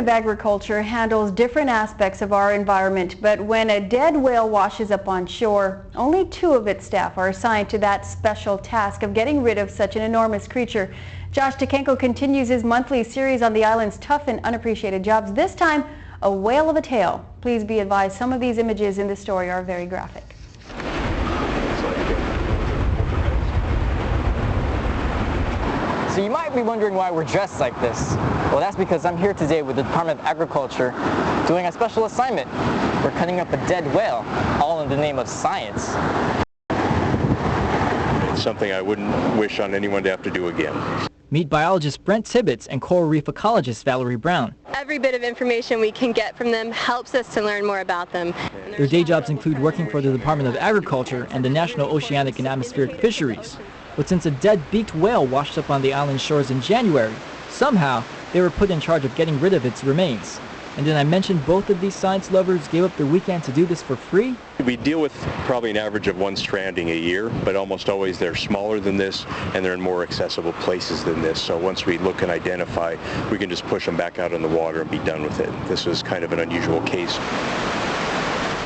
of Agriculture handles different aspects of our environment, but when a dead whale washes up on shore, only 2 of its staff are assigned to that special task of getting rid of such an enormous creature. Josh Tekenko continues his monthly series on the island's tough and unappreciated jobs, this time a whale of a tale. Please be advised, some of these images in the story are very graphic. So you might be wondering why we're dressed like this. Well, that's because I'm here today with the Department of Agriculture doing a special assignment. We're cutting up a dead whale, all in the name of science. It's something I wouldn't wish on anyone to have to do again. Meet biologist Brent Tibbetts and coral reef ecologist Valerie Brown. Every bit of information we can get from them helps us to learn more about them. Their day jobs include working for the Department of Agriculture and the National Oceanic and Atmospheric Fisheries. But since a dead beaked whale washed up on the island shores in January, somehow they were put in charge of getting rid of its remains. And then I mentioned both of these science lovers gave up their weekend to do this for free? We deal with probably an average of 1 stranding a year, but almost always they're smaller than this and they're in more accessible places than this. So once we look and identify, we can just push them back out in the water and be done with it. This was kind of an unusual case.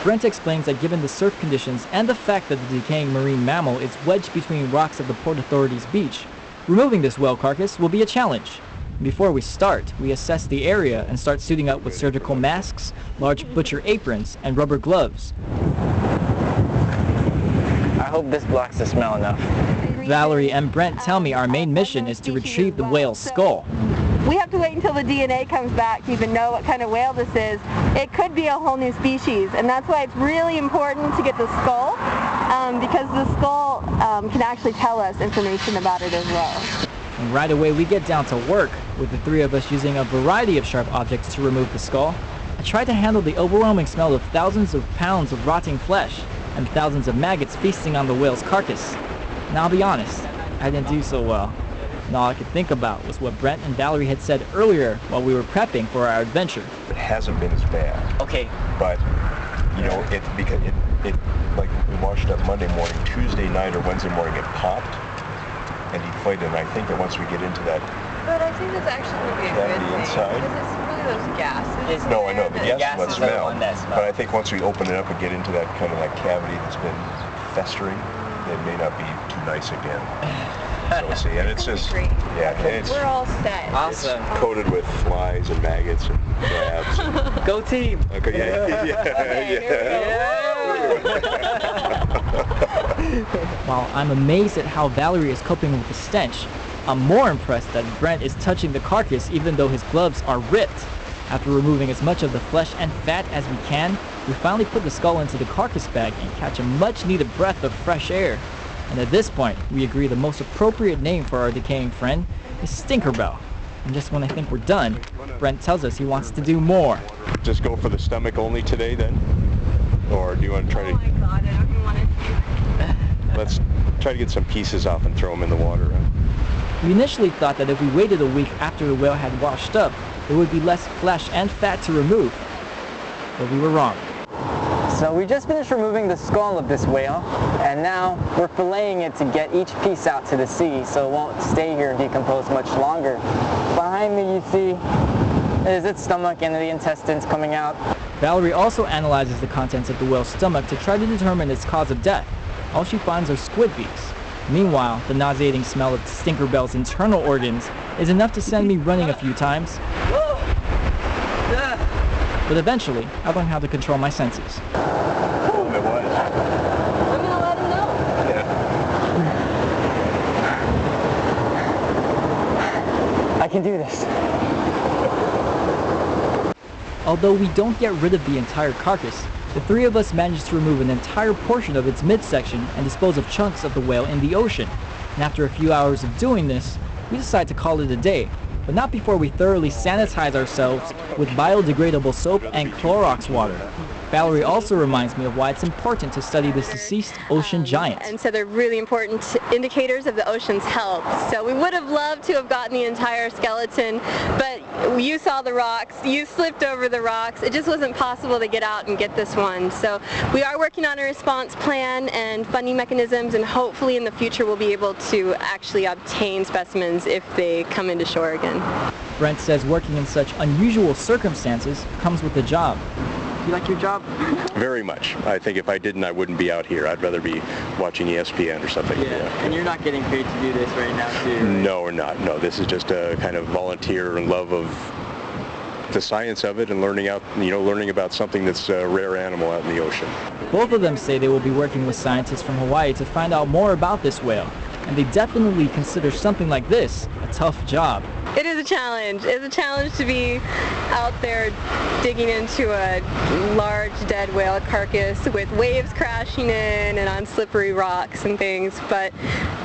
Brent explains that given the surf conditions and the fact that the decaying marine mammal is wedged between rocks of the Port Authority's beach, removing this whale carcass will be a challenge. Before we start, we assess the area and start suiting up with surgical masks, large butcher aprons, and rubber gloves. I hope this blocks the smell enough. Valerie and Brent tell me our main mission is to retrieve the whale's skull. We have to wait until the DNA comes back to even know what kind of whale this is. It could be a whole new species, and that's why it's really important to get the skull, because the skull can actually tell us information about it as well. And right away we get down to work, with the 3 of us using a variety of sharp objects to remove the skull. I tried to handle the overwhelming smell of thousands of pounds of rotting flesh and thousands of maggots feasting on the whale's carcass. And I'll be honest, I didn't do so well. And all I could think about was what Brent and Valerie had said earlier while we were prepping for our adventure. It hasn't been as bad. Okay. But, you know, because it like we washed up Monday morning, Tuesday night or Wednesday morning it popped and deflated, and I think that once we get into that... But I think that's actually going to be a good thing, inside, because it's really those gases. No, I know, the gases smell, smell. but I think once we open it up and get into that kind of like cavity that's been festering, it may not be too nice again. So see, and it's just, yeah, and it's, we're all set. Awesome. It's coated with flies and maggots and crabs. Go team! Okay, While I'm amazed at how Valerie is coping with the stench, I'm more impressed that Brent is touching the carcass even though his gloves are ripped. After removing as much of the flesh and fat as we can, we finally put the skull into the carcass bag and catch a much needed breath of fresh air. And at this point, we agree the most appropriate name for our decaying friend is Stinkerbell. And just when I think we're done, Brent tells us he wants to do more. Just go for the stomach only today then? Or do you want to try to... Oh my god, I don't even want to. Let's try to get some pieces off and throw them in the water. We initially thought that if we waited a week after the whale had washed up, there would be less flesh and fat to remove. But we were wrong. So we just finished removing the skull of this whale, and now we're filleting it to get each piece out to the sea so it won't stay here and decompose much longer. Behind me you see is its stomach and the intestines coming out. Valerie also analyzes the contents of the whale's stomach to try to determine its cause of death. All she finds are squid beaks. Meanwhile, the nauseating smell of Stinkerbell's internal organs is enough to send me running a few times. But eventually, I learned how to control my senses. I'm gonna let him know. I can do this. Although we don't get rid of the entire carcass, the 3 of us managed to remove an entire portion of its midsection and dispose of chunks of the whale in the ocean. And after a few hours of doing this, we decided to call it a day, but not before we thoroughly sanitize ourselves with biodegradable soap and Clorox water. Valerie also reminds me of why it's important to study this deceased ocean giant. And so they're really important indicators of the ocean's health. So we would have loved to have gotten the entire skeleton, but you saw the rocks, you slipped over the rocks. It just wasn't possible to get out and get this one. So we are working on a response plan and funding mechanisms, and hopefully in the future we'll be able to actually obtain specimens if they come into shore again. Brent says working in such unusual circumstances comes with the job. Do you like your job? Very much. I think if I didn't, I wouldn't be out here. I'd rather be watching ESPN or something. Yeah, and you're not getting paid to do this right now, too, right? No, we're not. No, this is just a kind of volunteer and love of the science of it and learning about something that's a rare animal out in the ocean. Both of them say they will be working with scientists from Hawaii to find out more about this whale, and they definitely consider something like this a tough job. It is a challenge. It's a challenge to be out there digging into a large dead whale carcass with waves crashing in and on slippery rocks and things, but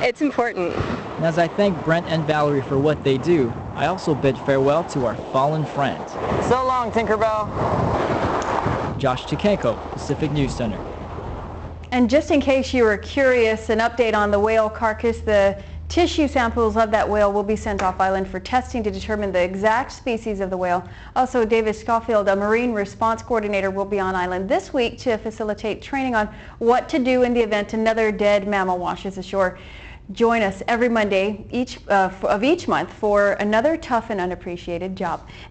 it's important. And as I thank Brent and Valerie for what they do, I also bid farewell to our fallen friend. So long, Tinkerbell. Josh Tukenko, Pacific News Center. And just in case you were curious, an update on the whale carcass, the tissue samples of that whale will be sent off island for testing to determine the exact species of the whale. Also, David Schofield, a marine response coordinator, will be on island this week to facilitate training on what to do in the event another dead mammal washes ashore. Join us every Monday of each month for another tough and unappreciated job.